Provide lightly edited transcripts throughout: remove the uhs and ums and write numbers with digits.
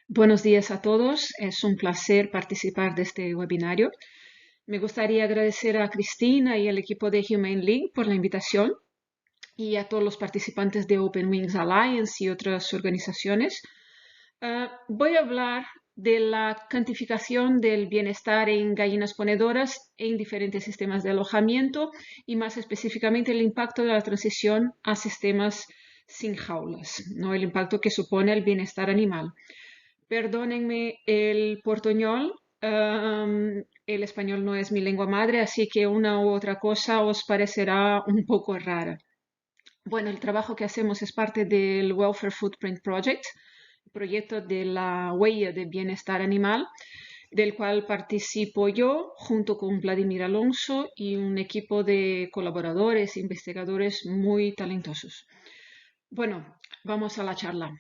Buenos días a todos. Es un placer participar de este webinario. Me gustaría agradecer a Cristina y al equipo de Humane League por la invitación y a todos los participantes de Open Wings Alliance y otras organizaciones. Voy a hablar de la cuantificación del bienestar en gallinas ponedoras en diferentes sistemas de alojamiento y más específicamente el impacto de la transición a sistemas sin jaulas, ¿no? El impacto que supone el bienestar animal. Perdónenme el portuñol, el español no es mi lengua madre, así que una u otra cosa os parecerá un poco rara. Bueno, el trabajo que hacemos es parte del Welfare Footprint Project, proyecto de la huella de bienestar animal, del cual participo yo junto con Vladimir Alonso y un equipo de colaboradores e investigadores muy talentosos. Bueno, vamos a la charla.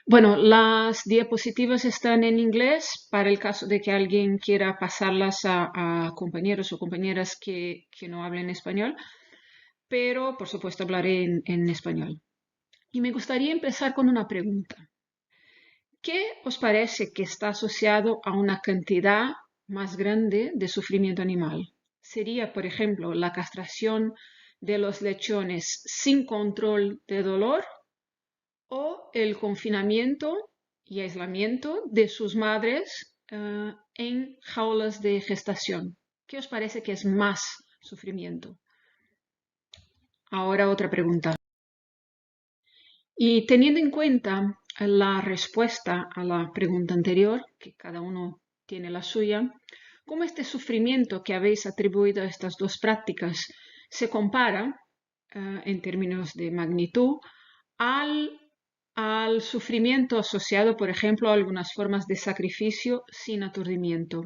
Bueno, las diapositivas están en inglés para el caso de que alguien quiera pasarlas a compañeros o compañeras que no hablen español, pero por supuesto hablaré en español. Y me gustaría empezar con una pregunta. ¿Qué os parece que está asociado a una cantidad más grande de sufrimiento animal? ¿Sería, por ejemplo, la castración de los lechones sin control de dolor o el confinamiento y aislamiento de sus madres en jaulas de gestación? ¿Qué os parece que es más sufrimiento? Ahora otra pregunta. Y teniendo en cuenta la respuesta a la pregunta anterior, que cada uno tiene la suya, ¿cómo este sufrimiento que habéis atribuido a estas dos prácticas se compara, en términos de magnitud, al sufrimiento asociado, por ejemplo, a algunas formas de sacrificio sin aturdimiento?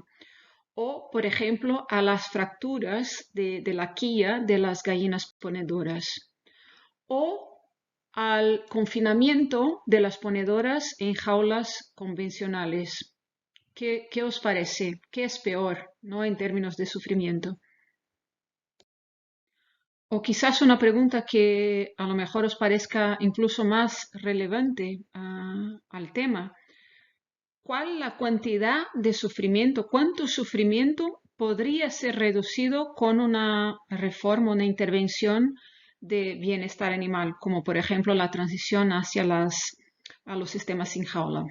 O, por ejemplo, a las fracturas de la quilla de las gallinas ponedoras. O al confinamiento de las ponedoras en jaulas convencionales. ¿Qué os parece? ¿Qué es peor, no, en términos de sufrimiento? O quizás una pregunta que a lo mejor os parezca incluso más relevante al tema. ¿Cuál la cantidad de sufrimiento? ¿Cuánto sufrimiento podría ser reducido con una reforma, una intervención de bienestar animal, como por ejemplo la transición hacia a los sistemas sin jaula?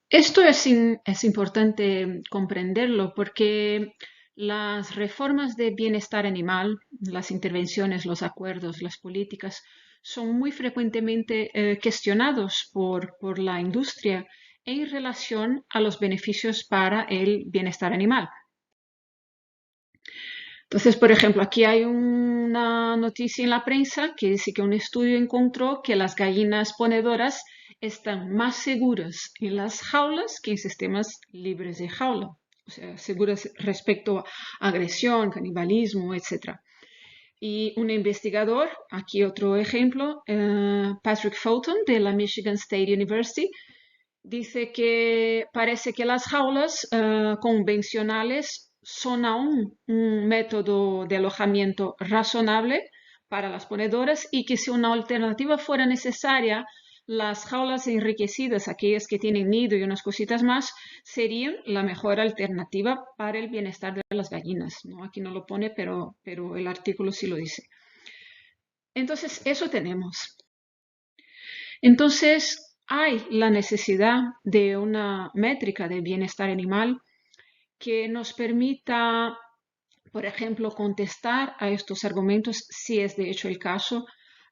Esto es importante comprenderlo porque las reformas de bienestar animal, las intervenciones, los acuerdos, las políticas, son muy frecuentemente cuestionados por la industria en relación a los beneficios para el bienestar animal. Entonces, por ejemplo, aquí hay una noticia en la prensa que dice que un estudio encontró que las gallinas ponedoras están más seguras en las jaulas que en sistemas libres de jaula. O sea, seguras respecto a agresión, canibalismo, etc. Y un investigador, aquí otro ejemplo, Patrick Fulton de la Michigan State University, dice que parece que las jaulas convencionales son aún un método de alojamiento razonable para las ponedoras y que si una alternativa fuera necesaria, las jaulas enriquecidas, aquellas que tienen nido y unas cositas más, serían la mejor alternativa para el bienestar de las gallinas, ¿no? Aquí no lo pone, pero el artículo sí lo dice. Entonces, eso tenemos. Entonces, hay la necesidad de una métrica de bienestar animal que nos permita, por ejemplo, contestar a estos argumentos, si es de hecho el caso,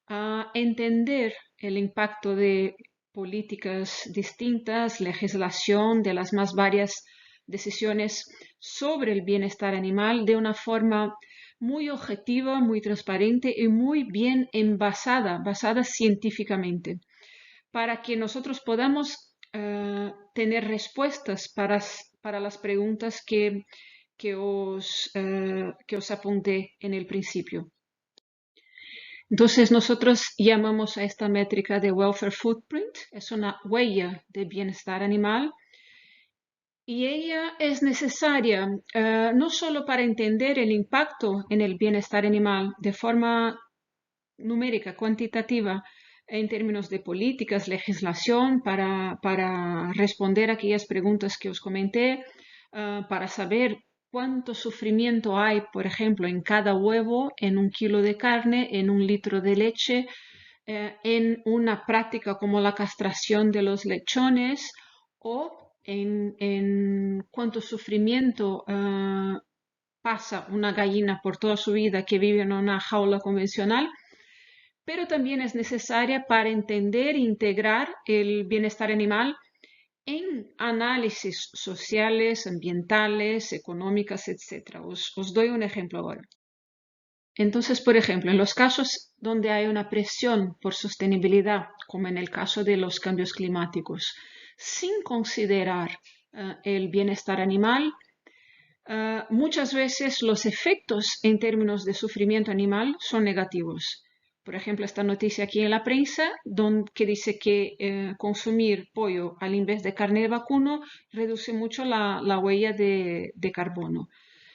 a entender el impacto de políticas distintas, legislación, de las más varias decisiones sobre el bienestar animal de una forma muy objetiva, muy transparente y muy bien basada científicamente para que nosotros podamos tener respuestas para las preguntas que os apunté en el principio. Entonces nosotros llamamos a esta métrica de Welfare Footprint, es una huella de bienestar animal y ella es necesaria no solo para entender el impacto en el bienestar animal de forma numérica, cuantitativa, en términos de políticas, legislación, para responder a aquellas preguntas que os comenté, para saber cuánto sufrimiento hay, por ejemplo, en cada huevo, en 1 kilo de carne, en 1 litro de leche, en una práctica como la castración de los lechones o en cuánto sufrimiento pasa una gallina por toda su vida que vive en una jaula convencional, pero también es necesaria para entender e integrar el bienestar animal en análisis sociales, ambientales, económicas, etc. Os doy un ejemplo ahora. Entonces, por ejemplo, en los casos donde hay una presión por sostenibilidad, como en el caso de los cambios climáticos, sin considerar el bienestar animal, muchas veces los efectos en términos de sufrimiento animal son negativos. Por ejemplo, esta noticia aquí en la prensa que dice que consumir pollo al invés de carne de vacuno reduce mucho la huella de carbono.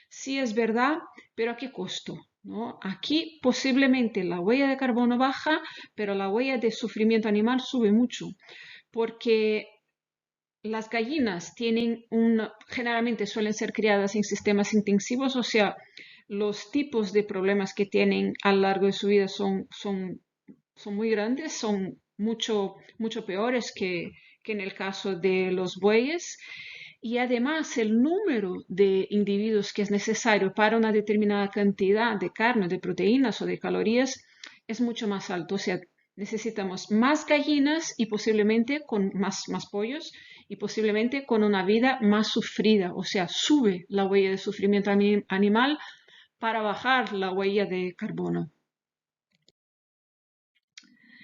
Sí es verdad, pero ¿a qué costo? ¿No? Aquí posiblemente la huella de carbono baja, pero la huella de sufrimiento animal sube mucho, porque las gallinas generalmente suelen ser criadas en sistemas intensivos, o sea, los tipos de problemas que tienen a lo largo de su vida son muy grandes, son mucho peores que en el caso de los bueyes. Y además el número de individuos que es necesario para una determinada cantidad de carne, de proteínas o de calorías es mucho más alto. O sea, necesitamos más gallinas y posiblemente con más pollos y posiblemente con una vida más sufrida. O sea, sube la huella de sufrimiento animal para bajar la huella de carbono.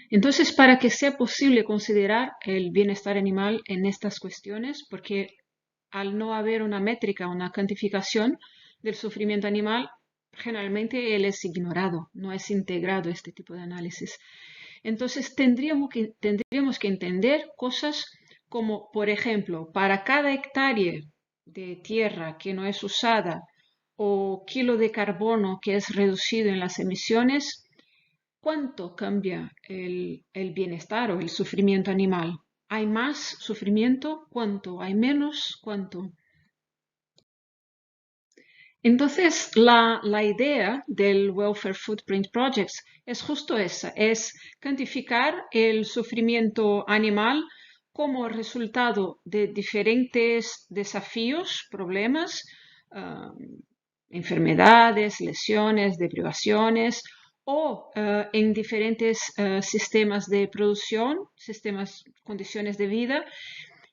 Entonces, para que sea posible considerar el bienestar animal en estas cuestiones, porque al no haber una métrica, una cuantificación del sufrimiento animal, generalmente él es ignorado, no es integrado este tipo de análisis. Entonces tendríamos que entender cosas como, por ejemplo, para cada hectárea de tierra que no es usada o kilo de carbono que es reducido en las emisiones, ¿cuánto cambia el bienestar o el sufrimiento animal? ¿Hay más sufrimiento? ¿Cuánto? ¿Hay menos? ¿Cuánto? Entonces, la idea del Welfare Footprint Projects es justo esa, es cuantificar el sufrimiento animal como resultado de diferentes desafíos, problemas, enfermedades, lesiones, deprivaciones o en diferentes sistemas de producción, condiciones de vida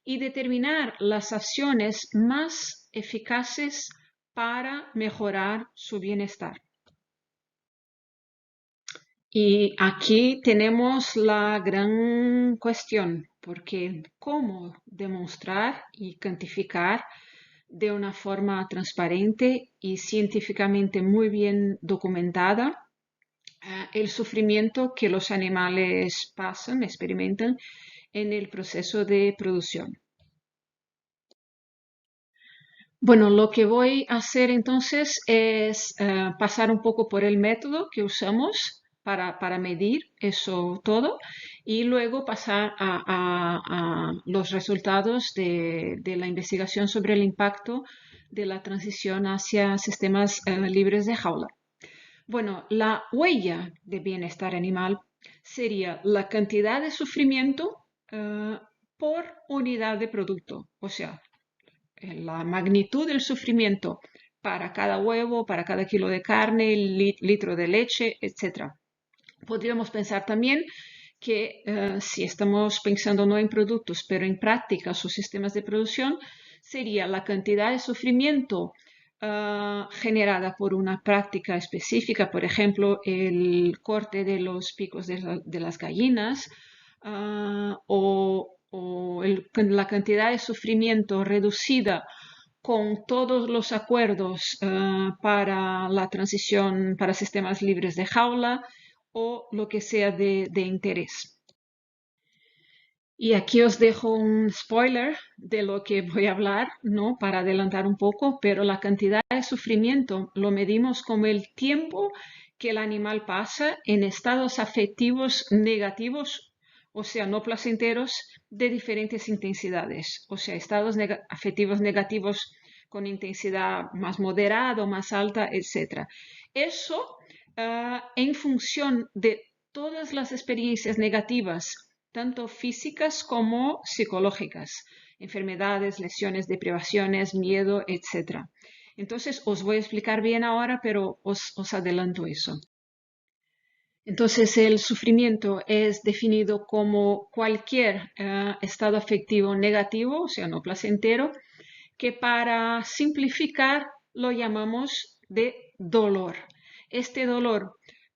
y determinar las acciones más eficaces para mejorar su bienestar. Y aquí tenemos la gran cuestión, porque ¿cómo demostrar y cuantificar de una forma transparente y científicamente muy bien documentada el sufrimiento que los animales experimentan en el proceso de producción? Bueno, lo que voy a hacer entonces es pasar un poco por el método que usamos para medir eso todo y luego pasar a los resultados de la investigación sobre el impacto de la transición hacia sistemas libres de jaula. Bueno, la huella de bienestar animal sería la cantidad de sufrimiento por unidad de producto, o sea, la magnitud del sufrimiento para cada huevo, para cada kilo de carne, litro de leche, etc. Podríamos pensar también que si estamos pensando no en productos, pero en prácticas o sistemas de producción, sería la cantidad de sufrimiento generada por una práctica específica, por ejemplo, el corte de los picos de las gallinas la cantidad de sufrimiento reducida con todos los acuerdos para la transición para sistemas libres de jaula o lo que sea de interés. Y aquí os dejo un spoiler de lo que voy a hablar, ¿no? Para adelantar un poco, pero la cantidad de sufrimiento lo medimos como el tiempo que el animal pasa en estados afectivos negativos, o sea, no placenteros, de diferentes intensidades, o sea, estados afectivos negativos con intensidad más moderada o más alta, etc. Eso en función de todas las experiencias negativas, tanto físicas como psicológicas, enfermedades, lesiones, deprivaciones, miedo, etc. Entonces, os voy a explicar bien ahora, pero os adelanto eso. Entonces, el sufrimiento es definido como cualquier estado afectivo negativo, o sea, no placentero, que para simplificar lo llamamos de dolor. Este dolor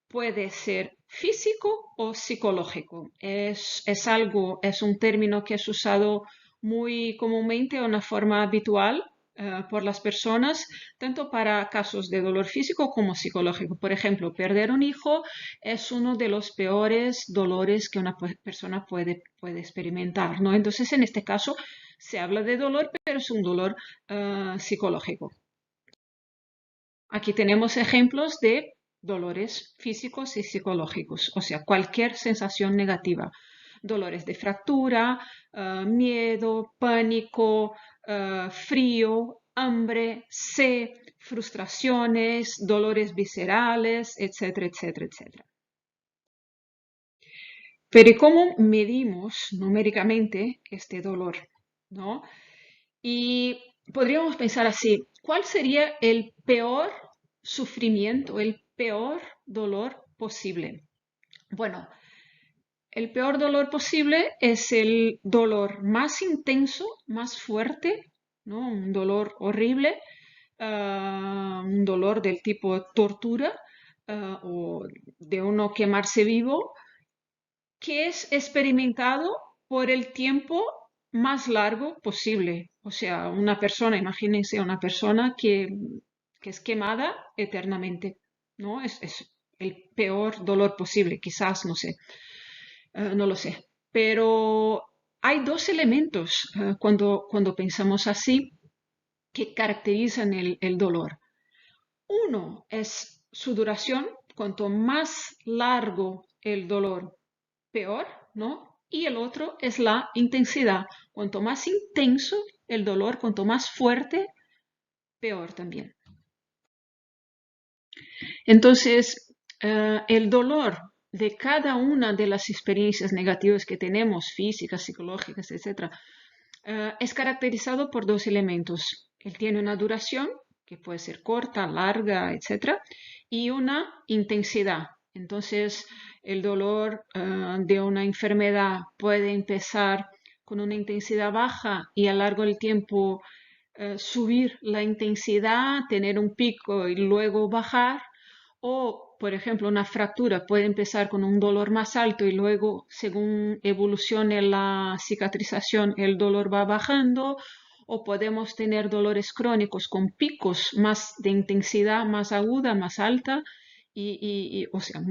puede ser físico o psicológico. Es un término que es usado muy comúnmente, de una forma habitual por las personas, tanto para casos de dolor físico como psicológico. Por ejemplo, perder un hijo es uno de los peores dolores que una persona puede experimentar, ¿no? Entonces, en este caso, se habla de dolor, pero es un dolor psicológico. Aquí tenemos ejemplos de dolores físicos y psicológicos, o sea, cualquier sensación negativa. Dolores de fractura, miedo, pánico, frío, hambre, sed, frustraciones, dolores viscerales, etcétera, etcétera, etcétera. Pero ¿y cómo medimos numéricamente este dolor? ¿No? Y podríamos pensar así, ¿cuál sería el peor sufrimiento, el peor dolor posible? Bueno, el peor dolor posible es el dolor más intenso, más fuerte, ¿no? Un dolor horrible, un dolor del tipo tortura o de uno quemarse vivo, que es experimentado por el tiempo más largo posible. O sea, una persona, imagínense una persona que es quemada eternamente, ¿no? Es el peor dolor posible, quizás, no sé, no lo sé. Pero hay dos elementos cuando pensamos así que caracterizan el dolor. Uno es su duración, cuanto más largo el dolor, peor, ¿no? Y el otro es la intensidad. Cuanto más intenso el dolor, cuanto más fuerte, peor también. Entonces, el dolor de cada una de las experiencias negativas que tenemos, físicas, psicológicas, etc., es caracterizado por dos elementos. Él tiene una duración, que puede ser corta, larga, etc., y una intensidad. Entonces, el dolor de una enfermedad puede empezar con una intensidad baja y a lo largo del tiempo subir la intensidad, tener un pico y luego bajar. O, por ejemplo, una fractura puede empezar con un dolor más alto y luego, según evolucione la cicatrización, el dolor va bajando. O podemos tener dolores crónicos con picos más de intensidad, más aguda, más alta. O sea,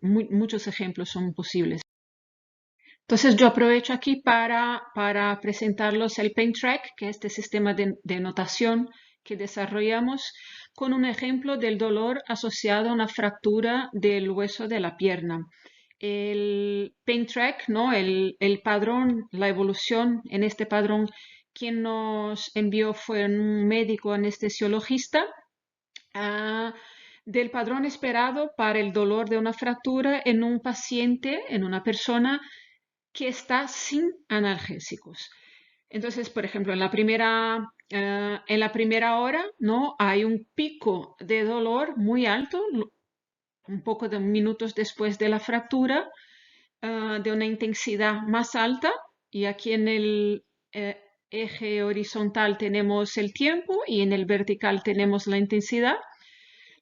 muchos ejemplos son posibles. Entonces yo aprovecho aquí para presentarlos el PainTrack, que es este sistema de notación que desarrollamos con un ejemplo del dolor asociado a una fractura del hueso de la pierna. El PainTrack, ¿no? El padrón, la evolución en este padrón, quien nos envió fue un médico anestesiologista. Del padrón esperado para el dolor de una fractura en un paciente, en una persona que está sin analgésicos. Entonces, por ejemplo, en la primera hora, ¿no? Hay un pico de dolor muy alto, un poco de minutos después de la fractura, de una intensidad más alta. Y aquí en el eje horizontal tenemos el tiempo y en el vertical tenemos la intensidad.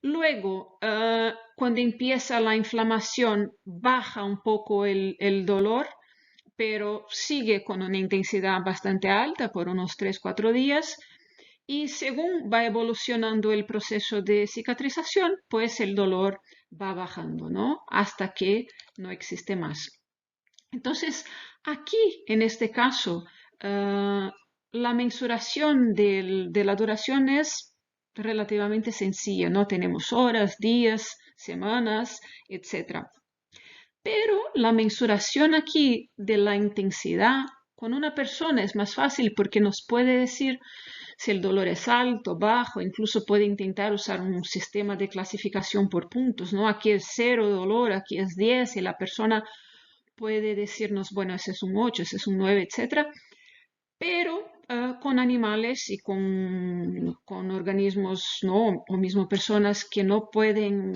Luego, cuando empieza la inflamación, baja un poco el dolor, pero sigue con una intensidad bastante alta por unos 3-4 días. Y según va evolucionando el proceso de cicatrización, pues el dolor va bajando, ¿no? Hasta que no existe más. Entonces, aquí, en este caso, la mensuración de la duración es relativamente sencilla, ¿no? Tenemos horas, días, semanas, etc. Pero la mensuración aquí de la intensidad con una persona es más fácil porque nos puede decir si el dolor es alto, bajo, incluso puede intentar usar un sistema de clasificación por puntos, ¿no? Aquí es 0 dolor, aquí es 10 y la persona puede decirnos, bueno, ese es un 8, ese es un 9, etcétera. Pero con animales y con organismos, ¿no? O mismo personas que no pueden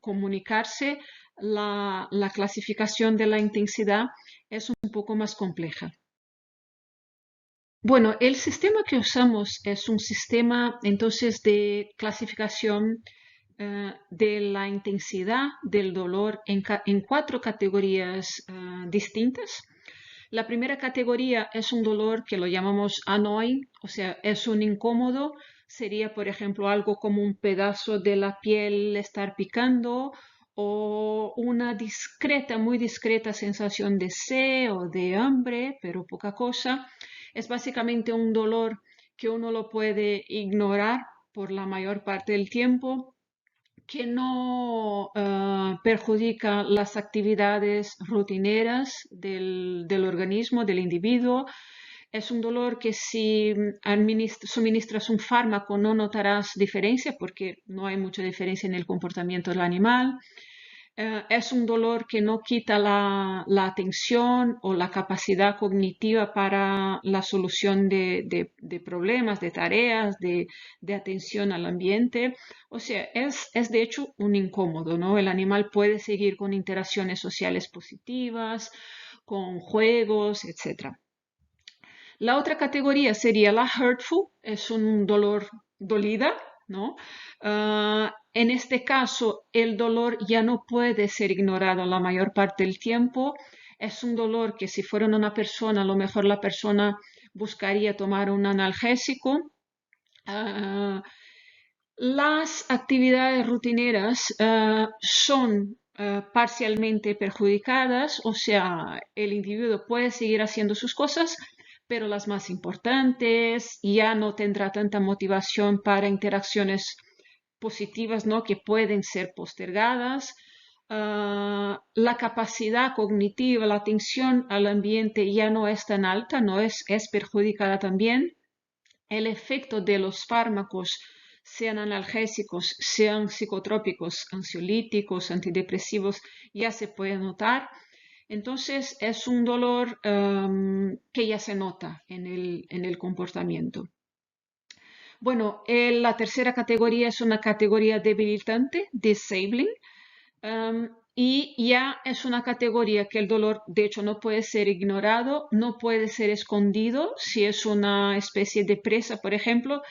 comunicarse, la clasificación de la intensidad es un poco más compleja. Bueno, el sistema que usamos es un sistema entonces de clasificación de la intensidad del dolor en 4 categorías distintas. La primera categoría es un dolor que lo llamamos annoying, o sea, es un incómodo. Sería, por ejemplo, algo como un pedazo de la piel estar picando o una discreta, muy discreta sensación de sed o de hambre, pero poca cosa. Es básicamente un dolor que uno lo puede ignorar por la mayor parte del tiempo, que no perjudica las actividades rutineras del organismo, del individuo. Es un dolor que si suministras un fármaco no notarás diferencia porque no hay mucha diferencia en el comportamiento del animal. Es un dolor que no quita la atención o la capacidad cognitiva para la solución de problemas, de tareas, de atención al ambiente. O sea, es de hecho un incómodo, ¿no? El animal puede seguir con interacciones sociales positivas, con juegos, etc. La otra categoría sería la hurtful, es un dolor dolida, ¿no? En este caso, el dolor ya no puede ser ignorado la mayor parte del tiempo. Es un dolor que si fuera una persona, a lo mejor la persona buscaría tomar un analgésico. Ah, las actividades rutineras son parcialmente perjudicadas, o sea, el individuo puede seguir haciendo sus cosas, pero las más importantes ya no tendrá tanta motivación para interacciones positivas, ¿no? Que pueden ser postergadas. La capacidad cognitiva, la atención al ambiente ya no es tan alta, no es perjudicada también. El efecto de los fármacos, sean analgésicos, sean psicotrópicos, ansiolíticos, antidepresivos, ya se puede notar. Entonces es un dolor que ya se nota en el comportamiento. Bueno, la tercera categoría es una categoría debilitante, disabling, y ya es una categoría que el dolor, de hecho, no puede ser ignorado, no puede ser escondido. Si es una especie de presa, por ejemplo,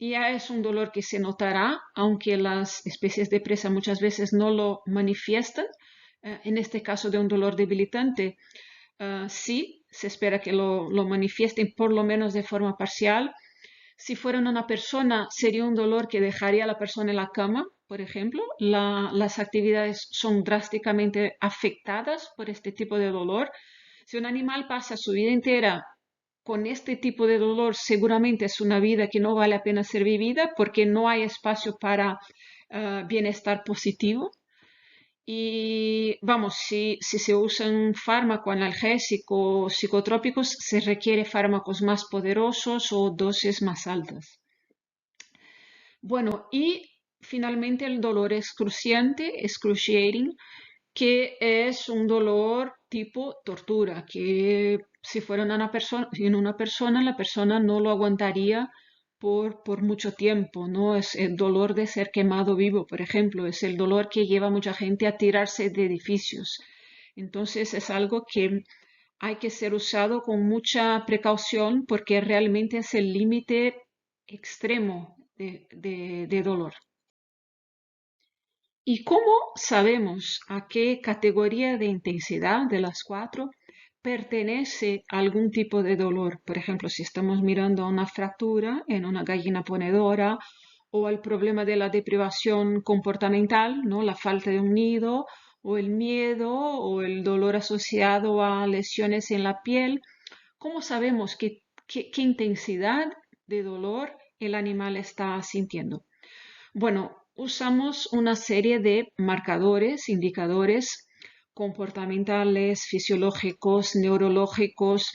ya es un dolor que se notará, aunque las especies de presa muchas veces no lo manifiestan. En este caso de un dolor debilitante, sí, se espera que lo manifiesten por lo menos de forma parcial. Si fuera una persona, sería un dolor que dejaría a la persona en la cama, por ejemplo. Las actividades son drásticamente afectadas por este tipo de dolor. Si un animal pasa su vida entera con este tipo de dolor, seguramente es una vida que no vale la pena ser vivida porque no hay espacio para bienestar positivo. Y vamos, si se usan fármaco analgésico, psicotrópicos, se requiere fármacos más poderosos o dosis más altas. Bueno, y finalmente el dolor excruciante, excruciating, que es un dolor tipo tortura, que si fuera en una persona, la persona no lo aguantaría por mucho tiempo, ¿no? Es el dolor de ser quemado vivo, por ejemplo, es el dolor que lleva a mucha gente a tirarse de edificios. Entonces es algo que hay que ser usado con mucha precaución porque realmente es el límite extremo de dolor. ¿Y cómo sabemos a qué categoría de intensidad de las 4 pertenece algún tipo de dolor? Por ejemplo, si estamos mirando a una fractura en una gallina ponedora o al problema de la deprivación comportamental, ¿no? La falta de un nido o el miedo o el dolor asociado a lesiones en la piel. ¿Cómo sabemos qué intensidad de dolor el animal está sintiendo. Bueno, usamos una serie de marcadores, indicadores comportamentales, fisiológicos, neurológicos,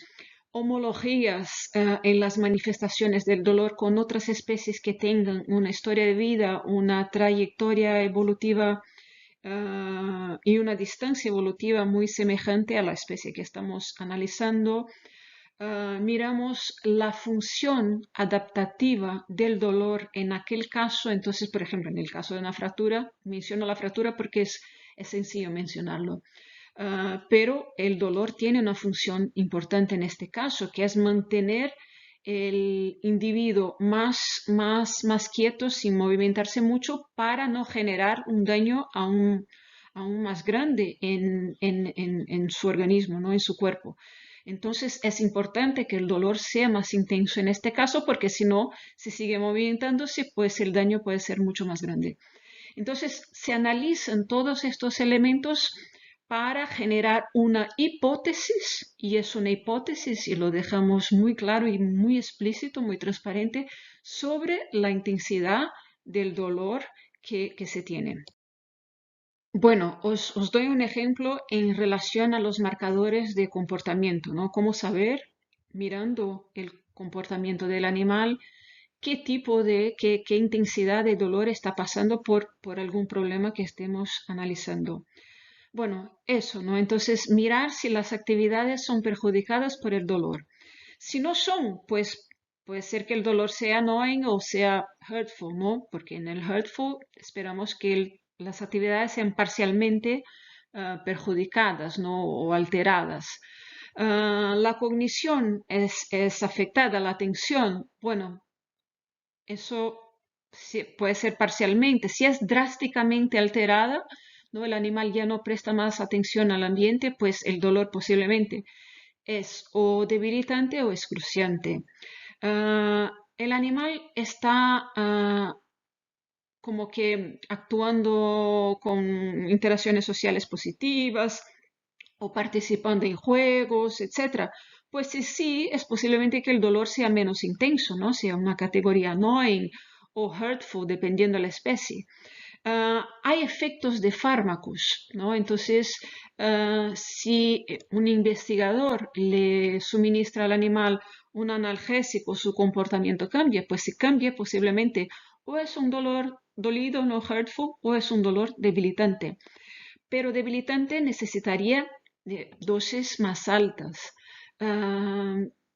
homologías en las manifestaciones del dolor con otras especies que tengan una historia de vida, una trayectoria evolutiva y una distancia evolutiva muy semejante a la especie que estamos analizando. Miramos la función adaptativa del dolor en aquel caso. Entonces, por ejemplo, en el caso de una fractura, menciono la fractura porque es sencillo mencionarlo. Pero el dolor tiene una función importante en este caso, que es mantener el individuo más quieto sin movimentarse mucho para no generar un daño aún más grande en su organismo, ¿no? En su cuerpo. Entonces es importante que el dolor sea más intenso en este caso porque si no, si sigue movimentándose, pues el daño puede ser mucho más grande. Entonces se analizan todos estos elementos para generar una hipótesis, y es una hipótesis y lo dejamos muy claro y muy explícito, muy transparente, sobre la intensidad del dolor que se tiene. Bueno, os doy un ejemplo en relación a los marcadores de comportamiento, ¿no? Cómo saber, mirando el comportamiento del animal, qué tipo de, qué intensidad de dolor está pasando por algún problema que estemos analizando. Bueno, eso, ¿no? Entonces, mirar si las actividades son perjudicadas por el dolor. Si no son, pues puede ser que el dolor sea annoying o sea hurtful, ¿no? Porque en el hurtful esperamos que las actividades sean parcialmente perjudicadas, ¿no? O alteradas. La cognición es afectada, la atención, bueno, eso puede ser parcialmente. Si es drásticamente alterada, ¿no? El animal ya no presta más atención al ambiente, pues el dolor posiblemente es o debilitante o excruciante. El animal está como que actuando con interacciones sociales positivas o participando en juegos, etcétera. Pues sí, es posiblemente que el dolor sea menos intenso, ¿no? Sea una categoría annoying o hurtful, dependiendo de la especie. Hay efectos de fármacos, ¿no? Entonces, si un investigador le suministra al animal un analgésico, su comportamiento cambia, pues si cambia, posiblemente o es un dolor dolido, no hurtful, o es un dolor debilitante. Pero debilitante necesitaría de dosis más altas.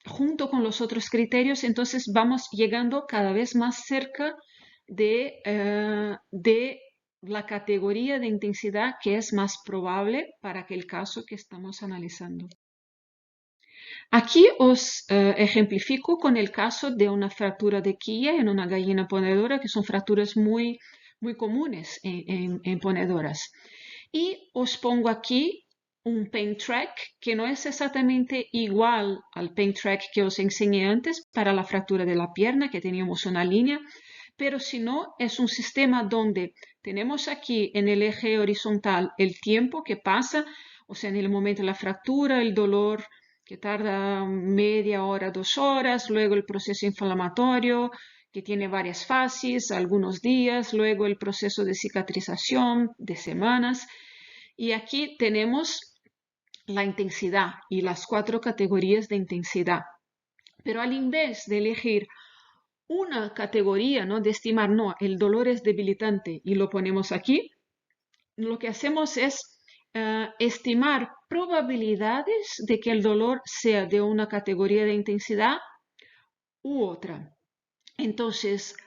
Junto con los otros criterios, entonces vamos llegando cada vez más cerca de la categoría de intensidad que es más probable para aquel caso que estamos analizando. Aquí os ejemplifico con el caso de una fractura de quilla en una gallina ponedora, que son fracturas muy comunes en ponedoras. Y os pongo aquí un pain track que no es exactamente igual al pain track que os enseñé antes para la fractura de la pierna, que teníamos una línea, pero si no, es un sistema donde tenemos aquí en el eje horizontal el tiempo que pasa, o sea, en el momento de la fractura, el dolor que tarda media hora, 2 horas, luego el proceso inflamatorio, que tiene varias fases, algunos días, luego el proceso de cicatrización de semanas. Y aquí tenemos la intensidad y las 4 categorías de intensidad. Pero al invés de elegir una categoría, ¿no? De estimar, no, el dolor es debilitante y lo ponemos aquí, lo que hacemos es estimar probabilidades de que el dolor sea de una categoría de intensidad u otra. Entonces,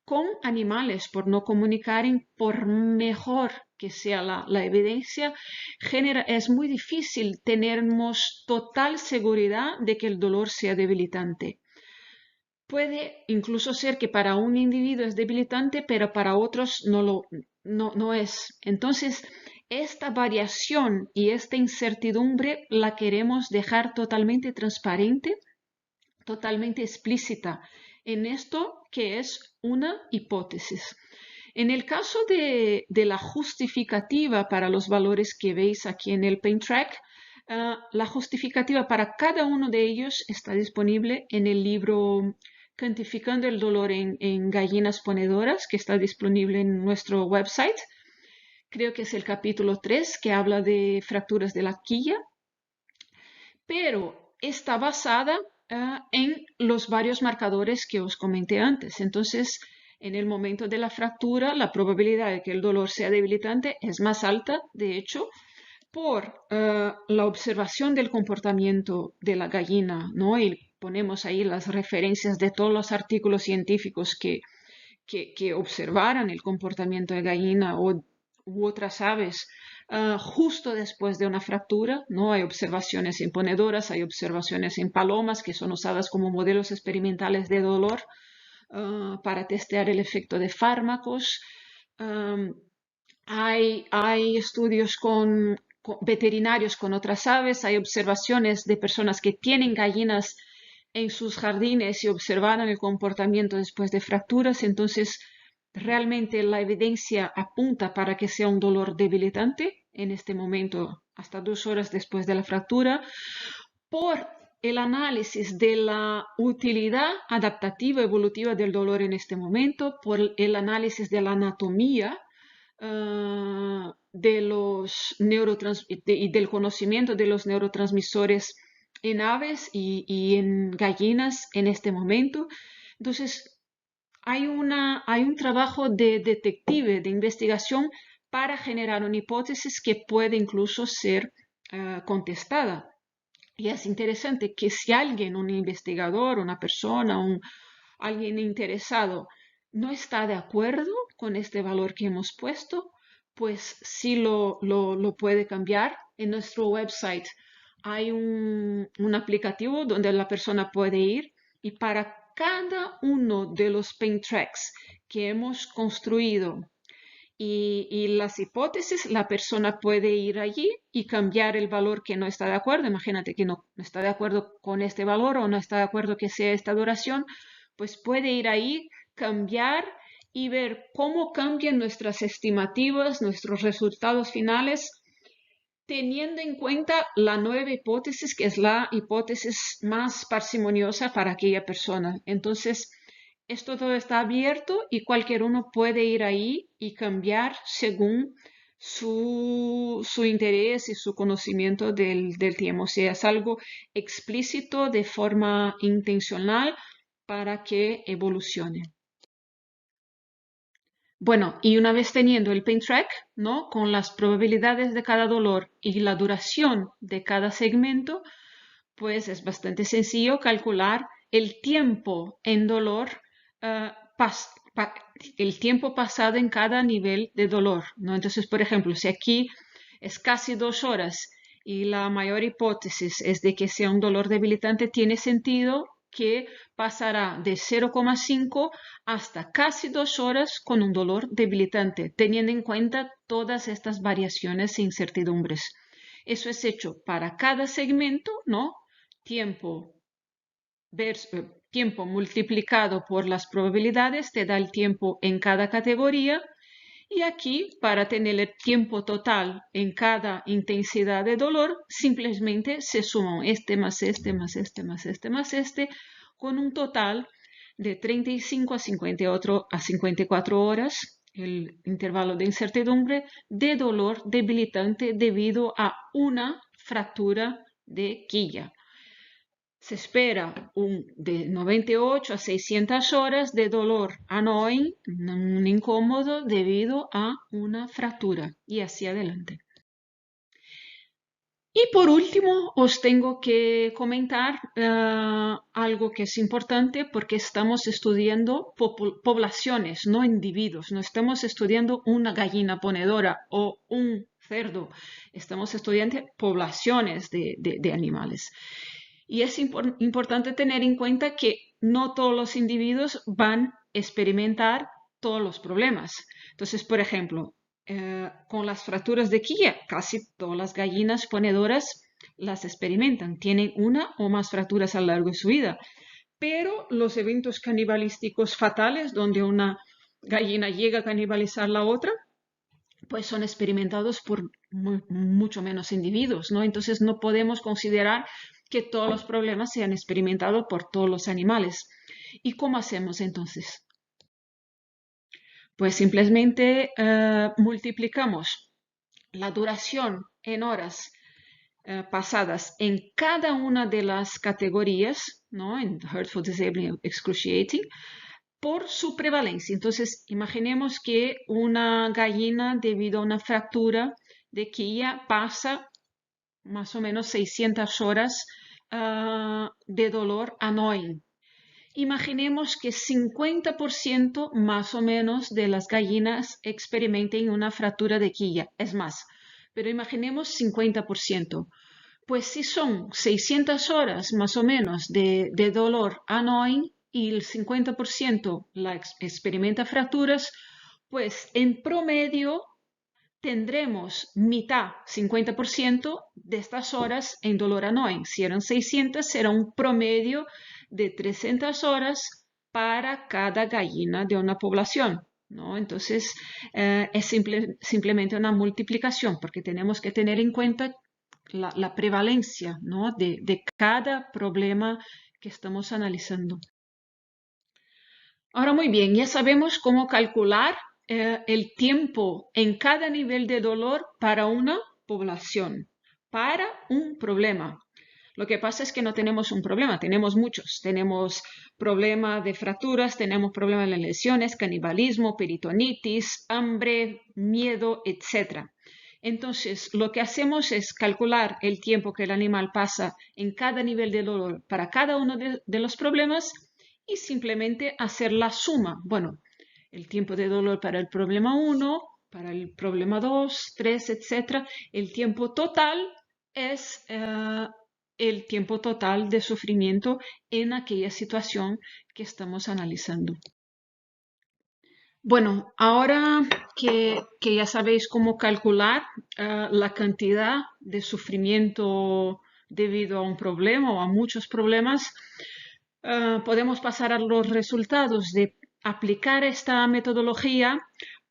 con animales, por no comunicar, por mejor que sea la evidencia, es muy difícil tenernos total seguridad de que el dolor sea debilitante. Puede incluso ser que para un individuo es debilitante, pero para otros no es. Entonces, esta variación y esta incertidumbre la queremos dejar totalmente transparente, totalmente explícita en esto que es una hipótesis. En el caso de la justificativa para los valores que veis aquí en el pain track, la justificativa para cada uno de ellos está disponible en el libro Cuantificando el dolor en gallinas ponedoras, que está disponible en nuestro website. Creo que es el capítulo 3, que habla de fracturas de la quilla, pero está basada en los varios marcadores que os comenté antes. Entonces, en el momento de la fractura, la probabilidad de que el dolor sea debilitante es más alta, de hecho, por la observación del comportamiento de la gallina, ¿no? Y ponemos ahí las referencias de todos los artículos científicos que observaran el comportamiento de gallina u otras aves justo después de una fractura, ¿no? Hay observaciones en ponedoras, hay observaciones en palomas que son usadas como modelos experimentales de dolor para testear el efecto de fármacos. Hay estudios con veterinarios con otras aves, hay observaciones de personas que tienen gallinas en sus jardines y observaron el comportamiento después de fracturas. Entonces, realmente la evidencia apunta para que sea un dolor debilitante en este momento, hasta 2 horas después de la fractura, por el análisis de la utilidad adaptativa evolutiva del dolor en este momento, por el análisis de la anatomía de los y del conocimiento de los neurotransmisores en aves y en gallinas en este momento. Entonces, hay un trabajo de detective, de investigación para generar una hipótesis que puede incluso ser contestada. Y es interesante que si alguien, un investigador, una persona, alguien interesado, no está de acuerdo con este valor que hemos puesto, pues sí lo puede cambiar. En nuestro website hay un aplicativo donde la persona puede ir y para cada uno de los pain tracks que hemos construido y las hipótesis, la persona puede ir allí y cambiar el valor que no está de acuerdo. Imagínate que no está de acuerdo con este valor o no está de acuerdo que sea esta duración, pues puede ir ahí, cambiar y ver cómo cambian nuestras estimativas, nuestros resultados finales, teniendo en cuenta la nueva hipótesis, que es la hipótesis más parsimoniosa para aquella persona. Entonces, esto todo está abierto y cualquier uno puede ir ahí y cambiar según su interés y su conocimiento del tiempo. O sea, es algo explícito de forma intencional para que evolucione. Bueno, y una vez teniendo el pain track, ¿no? Con las probabilidades de cada dolor y la duración de cada segmento, pues es bastante sencillo calcular el tiempo en dolor, el tiempo pasado en cada nivel de dolor, ¿no? Entonces, por ejemplo, si aquí es casi 2 horas y la mayor hipótesis es de que sea un dolor debilitante, tiene sentido que pasará de 0,5 hasta casi 2 horas con un dolor debilitante, teniendo en cuenta todas estas variaciones e incertidumbres. Eso es hecho para cada segmento, ¿no? Tiempo tiempo multiplicado por las probabilidades te da el tiempo en cada categoría. Y aquí, para tener el tiempo total en cada intensidad de dolor, simplemente se suman este más este más este más este más este, con un total de 35 a 54 horas, el intervalo de incertidumbre de dolor debilitante debido a una fractura de quilla. Se espera de 98 a 600 horas de dolor annoying, un incómodo debido a una fractura y así adelante. Y por último, os tengo que comentar algo que es importante porque estamos estudiando poblaciones, no individuos. No estamos estudiando una gallina ponedora o un cerdo. Estamos estudiando poblaciones de animales. Y es importante tener en cuenta que no todos los individuos van a experimentar todos los problemas. Entonces, por ejemplo, con las fracturas de quilla, casi todas las gallinas ponedoras las experimentan. Tienen una o más fracturas a lo largo de su vida. Pero los eventos canibalísticos fatales, donde una gallina llega a canibalizar la otra, pues son experimentados por mucho menos individuos, ¿no? Entonces no podemos considerar que todos los problemas sean experimentados por todos los animales. ¿Y cómo hacemos entonces? Pues simplemente multiplicamos la duración en horas pasadas en cada una de las categorías, ¿no? En hurtful, disabling, excruciating, por su prevalencia. Entonces, imaginemos que una gallina, debido a una fractura de quilla, pasa más o menos 600 horas de dolor annoying. Imaginemos que 50% más o menos de las gallinas experimenten una fractura de quilla, es más, pero imaginemos 50%. Pues si son 600 horas más o menos de dolor annoying y el 50% experimenta fracturas, pues en promedio tendremos mitad, 50% de estas horas en dolor annoying. Si eran 600, será un promedio de 300 horas para cada gallina de una población, ¿no? Entonces, es simplemente una multiplicación, porque tenemos que tener en cuenta la prevalencia, ¿no? de cada problema que estamos analizando. Ahora muy bien, ya sabemos cómo calcular el tiempo en cada nivel de dolor para una población, para un problema. Lo que pasa es que no tenemos un problema, tenemos muchos. Tenemos problemas de fracturas, tenemos problemas de lesiones, canibalismo, peritonitis, hambre, miedo, etc. Entonces, lo que hacemos es calcular el tiempo que el animal pasa en cada nivel de dolor para cada uno de los problemas y simplemente hacer la suma. Bueno, el tiempo de dolor para el problema 1, para el problema 2, 3, etc. El tiempo total es el tiempo total de sufrimiento en aquella situación que estamos analizando. Bueno, ahora que ya sabéis cómo calcular la cantidad de sufrimiento debido a un problema o a muchos problemas, podemos pasar a los resultados de aplicar esta metodología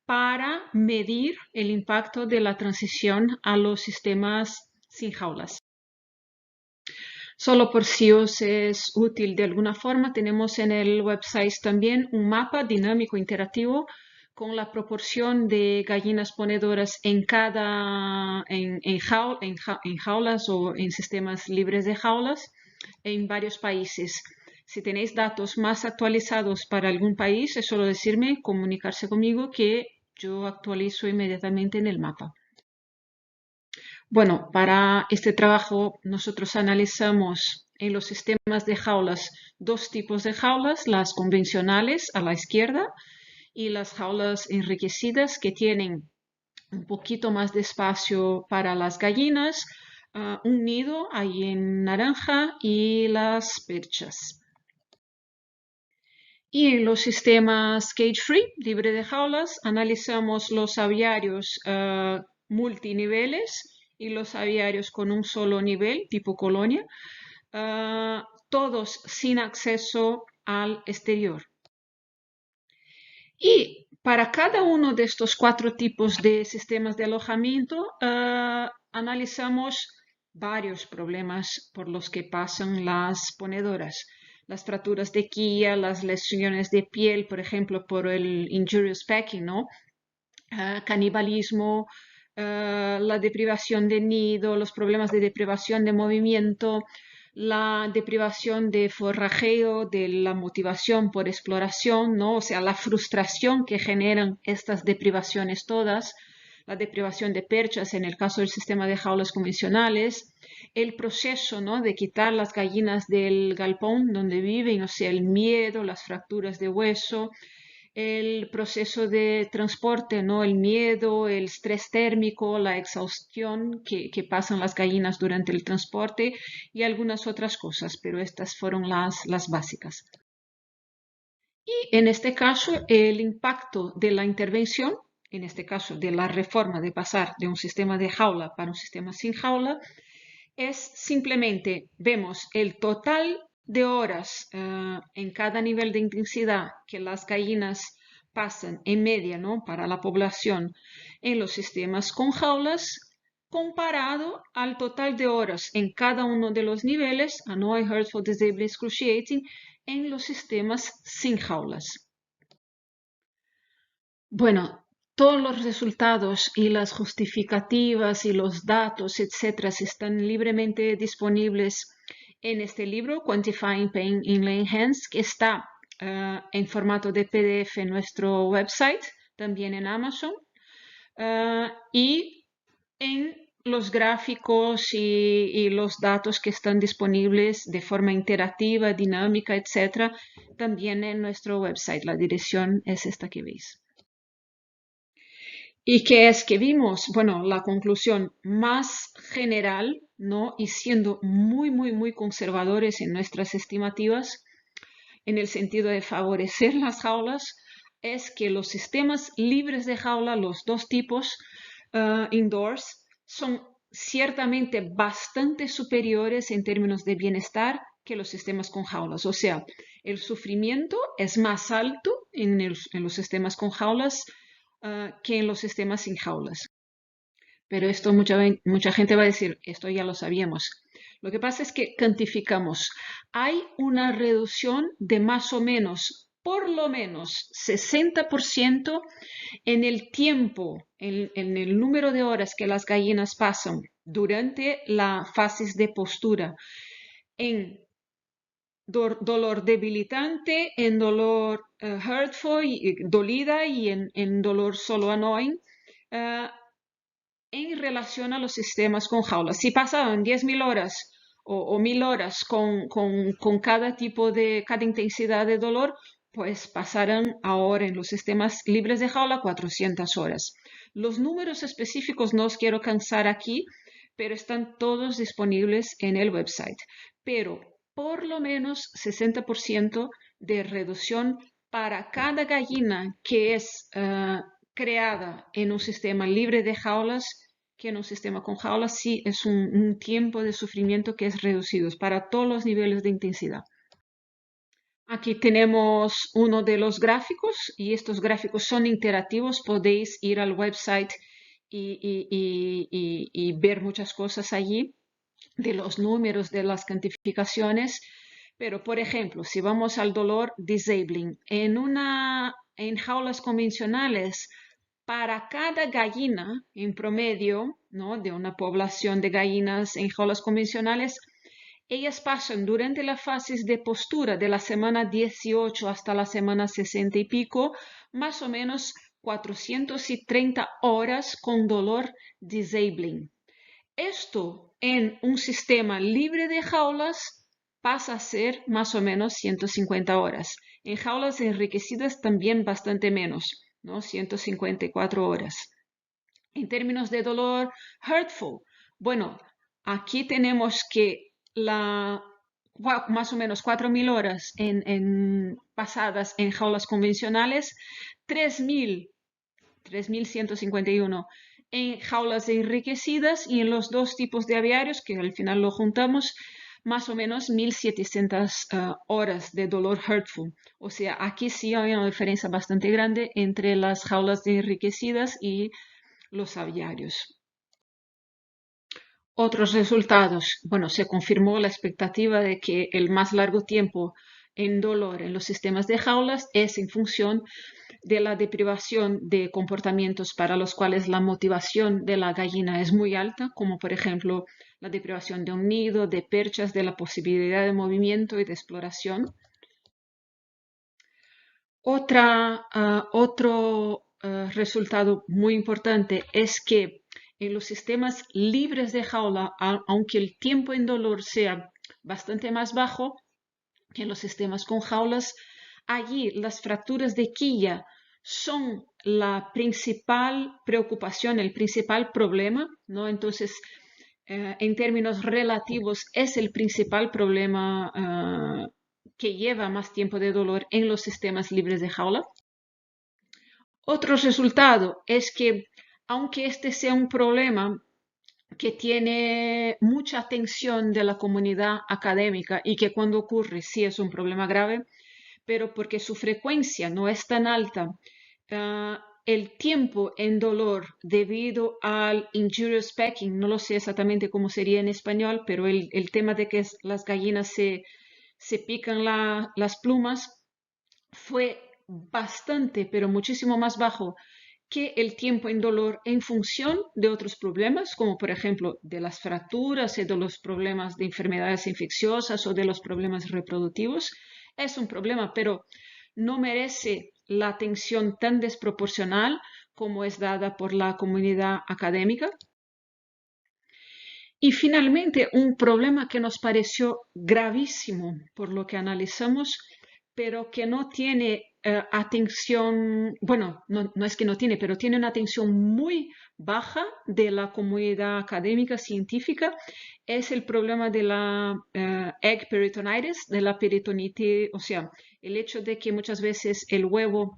para medir el impacto de la transición a los sistemas sin jaulas. Solo por si os es útil de alguna forma, tenemos en el website también un mapa dinámico interactivo con la proporción de gallinas ponedoras en jaulas o en sistemas libres de jaulas en varios países. Si tenéis datos más actualizados para algún país, es solo decirme, comunicarse conmigo que yo actualizo inmediatamente en el mapa. Bueno, para este trabajo nosotros analizamos en los sistemas de jaulas dos tipos de jaulas, las convencionales a la izquierda y las jaulas enriquecidas que tienen un poquito más de espacio para las gallinas, un nido ahí en naranja y las perchas. Y en los sistemas cage-free, libre de jaulas, analizamos los aviarios multiniveles y los aviarios con un solo nivel, tipo colonia, todos sin acceso al exterior. Y para cada uno de estos 4 tipos de sistemas de alojamiento, analizamos varios problemas por los que pasan las ponedoras. Las fracturas de quilla, las lesiones de piel, por ejemplo, por el injurious packing, ¿no? Canibalismo, la deprivación de nido, los problemas de deprivación de movimiento, la deprivación de forrajeo, de la motivación por exploración, ¿no? O sea, la frustración que generan estas deprivaciones todas, la deprivación de perchas en el caso del sistema de jaulas convencionales, el proceso, ¿no? de quitar las gallinas del galpón donde viven, o sea, el miedo, las fracturas de hueso, el proceso de transporte, ¿no? El miedo, el estrés térmico, la exhaustión que pasan las gallinas durante el transporte y algunas otras cosas, pero estas fueron las básicas. Y en este caso, el impacto de la intervención, en este caso de la reforma de pasar de un sistema de jaula para un sistema sin jaula, es simplemente, vemos el total de horas en cada nivel de intensidad que las gallinas pasan en media, ¿no? para la población en los sistemas con jaulas, comparado al total de horas en cada uno de los niveles, annoying, hurtful, disabling, excruciating, en los sistemas sin jaulas. Bueno, todos los resultados y las justificativas y los datos, etcétera, están libremente disponibles en este libro, Quantifying Pain in Laying Hens, que está en formato de PDF en nuestro website, también en Amazon, y en los gráficos y los datos que están disponibles de forma interactiva, dinámica, etcétera, también en nuestro website. La dirección es esta que veis. ¿Y qué es que vimos? Bueno, la conclusión más general, ¿no? Y siendo muy conservadores en nuestras estimativas, en el sentido de favorecer las jaulas, es que los sistemas libres de jaula, los dos tipos indoors, son ciertamente bastante superiores en términos de bienestar que los sistemas con jaulas. O sea, el sufrimiento es más alto en los sistemas con jaulas que en los sistemas sin jaulas. Pero esto mucha gente va a decir, esto ya lo sabíamos. Lo que pasa es que cuantificamos. Hay una reducción de más o menos, por lo menos 60% en el tiempo, en el número de horas que las gallinas pasan durante la fase de postura en dolor debilitante, en dolor hurtful, dolida y en dolor solo annoying, en relación a los sistemas con jaulas. Si pasaban 10.000 horas o 1.000 horas con cada tipo de, cada intensidad de dolor, pues pasarán ahora en los sistemas libres de jaula 400 horas. Los números específicos no os quiero cansar aquí, pero están todos disponibles en el website. Pero por lo menos 60% de reducción para cada gallina que es creada en un sistema libre de jaulas que en un sistema con jaulas. Sí es un tiempo de sufrimiento que es reducido para todos los niveles de intensidad. Aquí tenemos uno de los gráficos y estos gráficos son interactivos. Podéis ir al website y ver muchas cosas allí de los números, de las cuantificaciones. Pero, por ejemplo, si vamos al dolor disabling, en jaulas convencionales, para cada gallina, en promedio, ¿no? De una población de gallinas en jaulas convencionales, ellas pasan durante la fase de postura de la semana 18 hasta la semana 60 y pico, más o menos 430 horas con dolor disabling. Esto en un sistema libre de jaulas pasa a ser más o menos 150 horas. En jaulas enriquecidas también bastante menos, ¿no? 154 horas. En términos de dolor hurtful, bueno, aquí tenemos que más o menos 4.000 horas pasadas en jaulas convencionales, 3.151 en jaulas enriquecidas y en los dos tipos de aviarios, que al final lo juntamos, más o menos 1.700 horas de dolor hurtful. O sea, aquí sí hay una diferencia bastante grande entre las jaulas enriquecidas y los aviarios. Otros resultados. Bueno, se confirmó la expectativa de que el más largo tiempo en dolor en los sistemas de jaulas es en función de la deprivación de comportamientos para los cuales la motivación de la gallina es muy alta, como por ejemplo la deprivación de un nido, de perchas, de la posibilidad de movimiento y de exploración. Otro resultado muy importante es que en los sistemas libres de jaula, aunque el tiempo en dolor sea bastante más bajo que en los sistemas con jaulas, allí las fracturas de quilla son la principal preocupación, el principal problema, ¿no? Entonces, en términos relativos, es el principal problema que lleva más tiempo de dolor en los sistemas libres de jaula. Otro resultado es que, aunque este sea un problema que tiene mucha atención de la comunidad académica y que cuando ocurre sí es un problema grave, pero porque su frecuencia no es tan alta, el tiempo en dolor debido al injurious pecking, no lo sé exactamente cómo sería en español, pero el tema de que las gallinas se pican las plumas, fue bastante, pero muchísimo más bajo que el tiempo en dolor en función de otros problemas, como por ejemplo de las fracturas y de los problemas de enfermedades infecciosas o de los problemas reproductivos. Es un problema, pero no merece la atención tan desproporcional como es dada por la comunidad académica. Y finalmente, un problema que nos pareció gravísimo por lo que analizamos, pero que no tiene atención, bueno, no es que no tiene, pero tiene una atención muy baja de la comunidad académica científica, es el problema de la egg peritonitis, de la peritonitis, o sea, el hecho de que muchas veces el huevo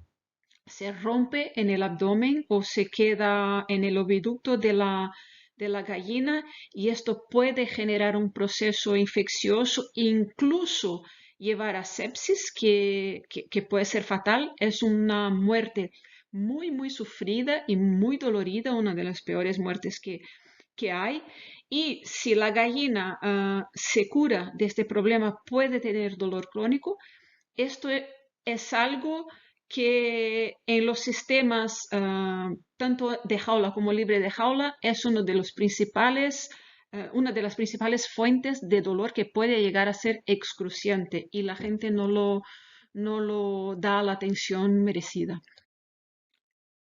se rompe en el abdomen o se queda en el oviducto de la gallina y esto puede generar un proceso infeccioso, incluso llevar a sepsis, que puede ser fatal. Es una muerte muy, muy sufrida y muy dolorida, una de las peores muertes que hay. Y si la gallina se cura de este problema, puede tener dolor crónico. Esto es algo que en los sistemas tanto de jaula como libre de jaula es uno de los principales, una de las principales fuentes de dolor que puede llegar a ser excruciante y la gente no lo da la atención merecida.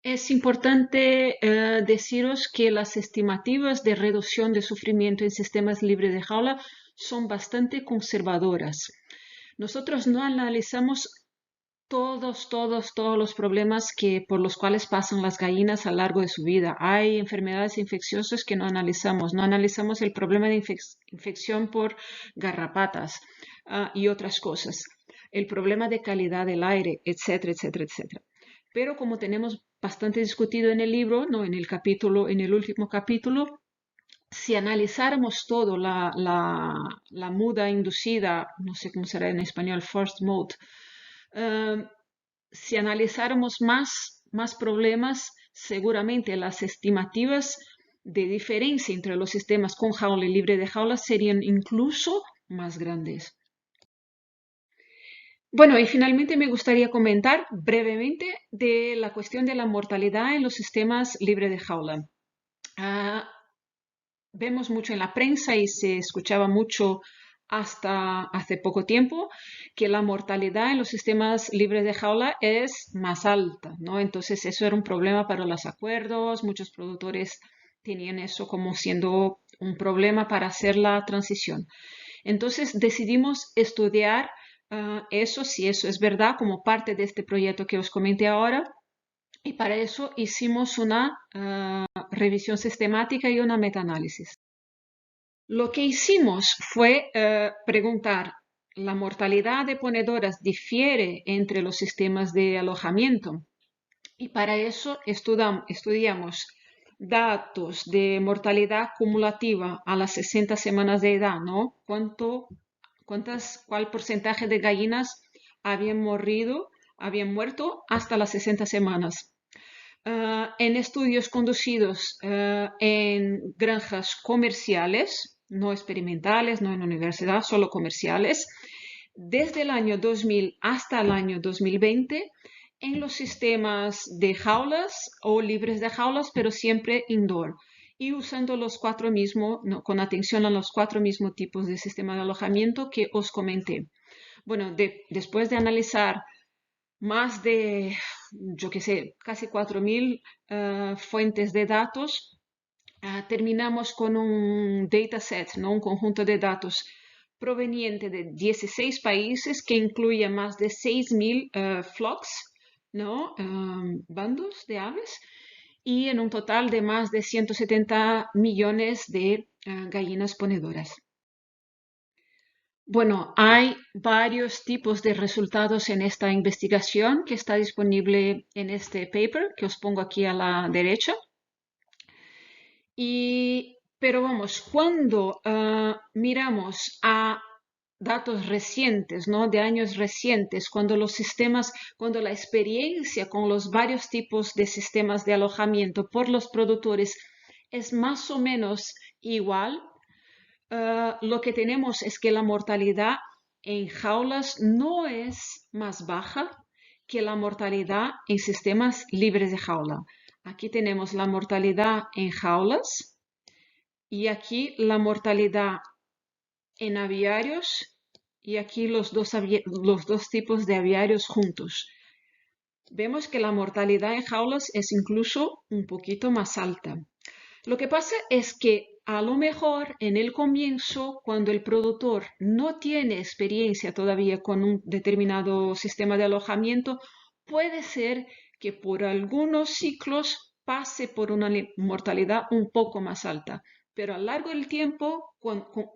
Es importante deciros que las estimativas de reducción de sufrimiento en sistemas libres de jaula son bastante conservadoras. Nosotros no analizamos todos los problemas por los cuales pasan las gallinas a lo largo de su vida. Hay enfermedades infecciosas que no analizamos. No analizamos el problema de infección por garrapatas y otras cosas. El problema de calidad del aire, etcétera, etcétera, etcétera. Pero como tenemos bastante discutido en el libro, ¿no? En el último capítulo, si analizáramos todo, la muda inducida, no sé cómo será en español, forced mode, si analizáramos más problemas, seguramente las estimativas de diferencia entre los sistemas con jaula y libre de jaula serían incluso más grandes. Bueno, y finalmente me gustaría comentar brevemente de la cuestión de la mortalidad en los sistemas libre de jaula. Vemos mucho en la prensa y se escuchaba mucho hasta hace poco tiempo que la mortalidad en los sistemas libres de jaula es más alta, ¿no? Entonces eso era un problema para los acuerdos, muchos productores tenían eso como siendo un problema para hacer la transición. Entonces decidimos estudiar eso, si eso es verdad, como parte de este proyecto que os comenté ahora, y para eso hicimos una revisión sistemática y una metaanálisis. Lo que hicimos fue preguntar, ¿la mortalidad de ponedoras difiere entre los sistemas de alojamiento? Y para eso estudiamos datos de mortalidad cumulativa a las 60 semanas de edad, ¿no? ¿Cuál porcentaje de gallinas habían muerto hasta las 60 semanas? En estudios conducidos en granjas comerciales, no experimentales, no en universidad, solo comerciales, desde el año 2000 hasta el año 2020, en los sistemas de jaulas o libres de jaulas, pero siempre indoor, y usando los cuatro mismos, no, con atención a los cuatro mismos tipos de sistema de alojamiento que os comenté. Bueno, después de analizar más de, yo qué sé, casi 4.000 fuentes de datos, terminamos con un dataset, ¿no? Un conjunto de datos proveniente de 16 países que incluye más de 6.000 flocks, ¿no? Bandos de aves, y en un total de más de 170 millones de gallinas ponedoras. Bueno, hay varios tipos de resultados en esta investigación que está disponible en este paper que os pongo aquí a la derecha. Pero vamos, cuando miramos a datos recientes, ¿no? De años recientes, cuando cuando la experiencia con los varios tipos de sistemas de alojamiento por los productores es más o menos igual, lo que tenemos es que la mortalidad en jaulas no es más baja que la mortalidad en sistemas libres de jaula. Aquí tenemos la mortalidad en jaulas y aquí la mortalidad en aviarios y aquí los dos tipos de aviarios juntos. Vemos que la mortalidad en jaulas es incluso un poquito más alta. Lo que pasa es que a lo mejor en el comienzo, cuando el productor no tiene experiencia todavía con un determinado sistema de alojamiento, puede ser que por algunos ciclos pase por una mortalidad un poco más alta. Pero a lo largo del tiempo,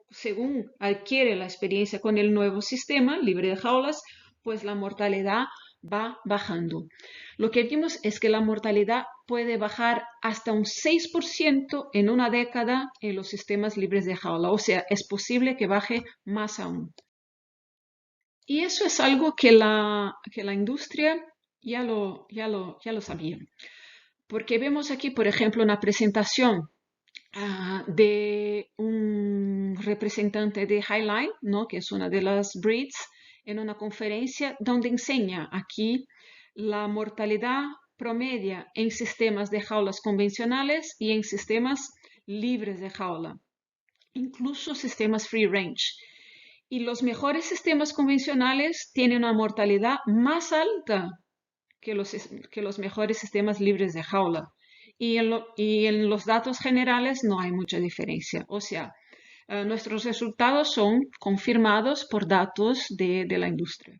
según adquiere la experiencia con el nuevo sistema libre de jaulas, pues la mortalidad va bajando. Lo que vimos es que la mortalidad puede bajar hasta un 6% en una década en los sistemas libres de jaula. O sea, es posible que baje más aún. Y eso es algo que la industria ya lo sabía. Porque vemos aquí, por ejemplo, una presentación de un representante de Highline, ¿no? Que es una de las breeds, en una conferencia donde enseña aquí la mortalidad promedia en sistemas de jaulas convencionales y en sistemas libres de jaula, incluso sistemas free range. Y los mejores sistemas convencionales tienen una mortalidad más alta que los mejores sistemas libres de jaula. Y en los datos generales no hay mucha diferencia. O sea, nuestros resultados son confirmados por datos de la industria.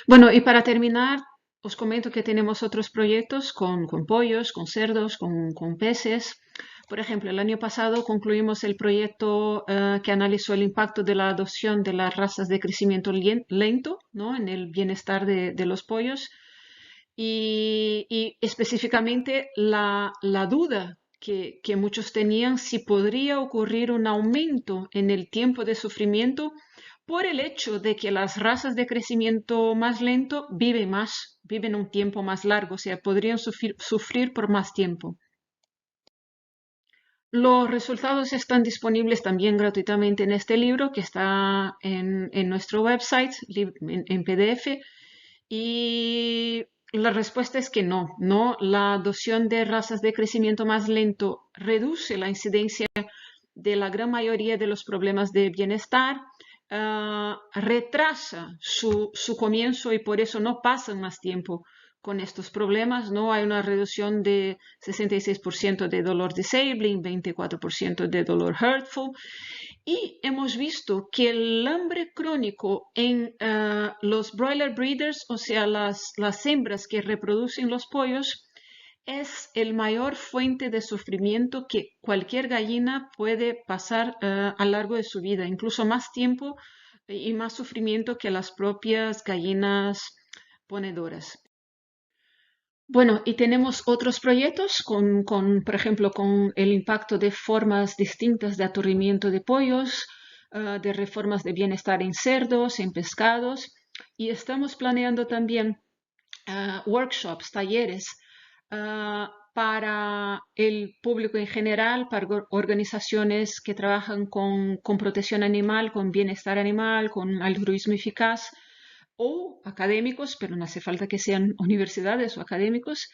Bueno, y para terminar, os comento que tenemos otros proyectos con pollos, con cerdos, con peces. Por ejemplo, el año pasado concluimos el proyecto que analizó el impacto de la adopción de las razas de crecimiento lento, ¿no? En el bienestar de los pollos. Y específicamente la duda que muchos tenían si podría ocurrir un aumento en el tiempo de sufrimiento por el hecho de que las razas de crecimiento más lento viven un tiempo más largo, o sea, podrían sufrir por más tiempo. Los resultados están disponibles también gratuitamente en este libro que está en nuestro website en PDF. Y la respuesta es que no. La adopción de razas de crecimiento más lento reduce la incidencia de la gran mayoría de los problemas de bienestar, retrasa su comienzo y por eso no pasan más tiempo con estos problemas. No hay una reducción de 66% de dolor disabling, 24% de dolor hurtful. Y hemos visto que el hambre crónico en los broiler breeders, o sea, las hembras que reproducen los pollos, es el mayor fuente de sufrimiento que cualquier gallina puede pasar a lo largo de su vida, incluso más tiempo y más sufrimiento que las propias gallinas ponedoras. Bueno, y tenemos otros proyectos por ejemplo, con el impacto de formas distintas de aturdimiento de pollos, de reformas de bienestar en cerdos, en pescados, y estamos planeando también workshops, talleres para el público en general, para organizaciones que trabajan con protección animal, con bienestar animal, con altruismo eficaz, o académicos, pero no hace falta que sean universidades o académicos,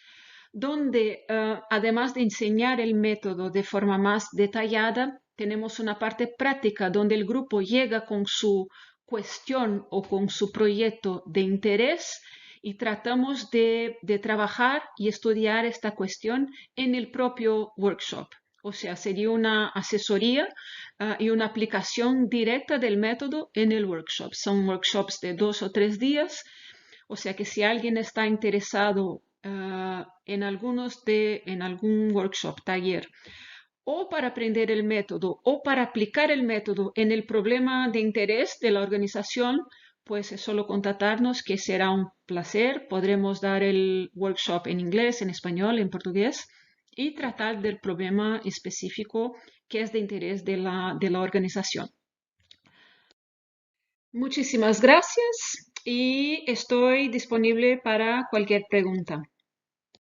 donde además de enseñar el método de forma más detallada, tenemos una parte práctica donde el grupo llega con su cuestión o con su proyecto de interés y tratamos de trabajar y estudiar esta cuestión en el propio workshop. O sea, sería una asesoría y una aplicación directa del método en el workshop. Son workshops de 2 o 3 días. O sea que si alguien está interesado en algún workshop, taller, o para aprender el método o para aplicar el método en el problema de interés de la organización, pues es solo contactarnos, que será un placer. Podremos dar el workshop en inglés, en español, en portugués y tratar del problema específico que es de interés de la organización. Muchísimas gracias y estoy disponible para cualquier pregunta.